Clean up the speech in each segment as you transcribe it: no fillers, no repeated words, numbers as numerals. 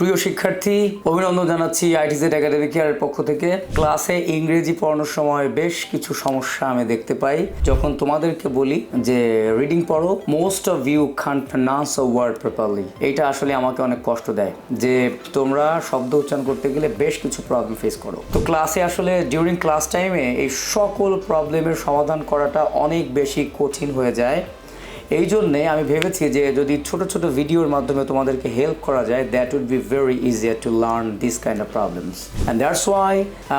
প্রিয় শিক্ষার্থী, অভিনন্দন জানাচ্ছি আইটিজেড একাডেমিক কেয়ারের পক্ষ থেকে। ক্লাসে ইংরেজি পড়ানোর সময় বেশ কিছু সমস্যা আমি দেখতে পাই। যখন তোমাদেরকে বলি যে রিডিং পড়ো, most of you can't pronounce a word properly. এইটা আসলে আমাকে অনেক কষ্ট দেয় যে তোমরা শব্দ উচ্চারণ করতে গেলে বেশ কিছু প্রবলেম ফেস করো। তো ক্লাসে আসলে ডিউরিং ক্লাস টাইমে এই সকল প্রবলেমের সমাধান করাটা অনেক বেশি কঠিন হয়ে যায়। এই জন্যে আমি ভেবেছি যে যদি ছোট ছোট ভিডিওর মাধ্যমে তোমাদেরকে হেল্প করা যায়, that would be very easier to learn this kind of problems. And that's why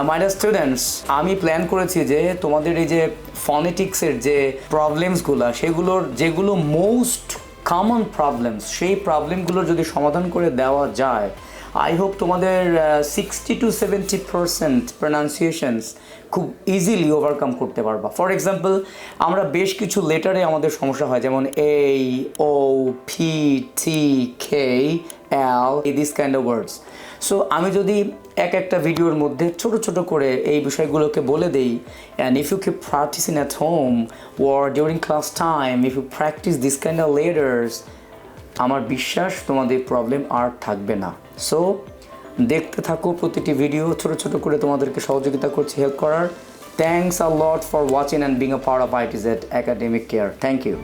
my dear students, আমি প্ল্যান করেছি যে তোমাদের এই যে ফনেটিক্সের যে প্রবলেমসগুলো, সেগুলোর যেগুলো মোস্ট কমন প্রবলেমস, সেই প্রবলেমগুলোর যদি সমাধান করে দেওয়া যায়, আই হোপ তোমাদের 60 to 70% প্রনাউন্সিয়েশনস খুব ইজিলি ওভারকাম করতে পারবা। ফর এক্সাম্পল, আমরা বেশ কিছু লেটারে আমাদের সমস্যা হয়, যেমন A, O, P, T, K, L, this kind of words. So আমি যদি একটা ভিডিওর মধ্যে ছোট ছোট করে এই বিষয়গুলোকে বলে দেই, and if you keep practicing at home or during class time, if you practice this kind of letters, আমার বিশ্বাস তোমাদের প্রবলেম আর থাকবে না। সো দেখতে থাকো প্রতিটি ভিডিও, ছোট ছোট করে তোমাদেরকে সহযোগিতা করছি হেল্প করার। Thanks a lot for watching and being a part of ITZ academic care. Thank you.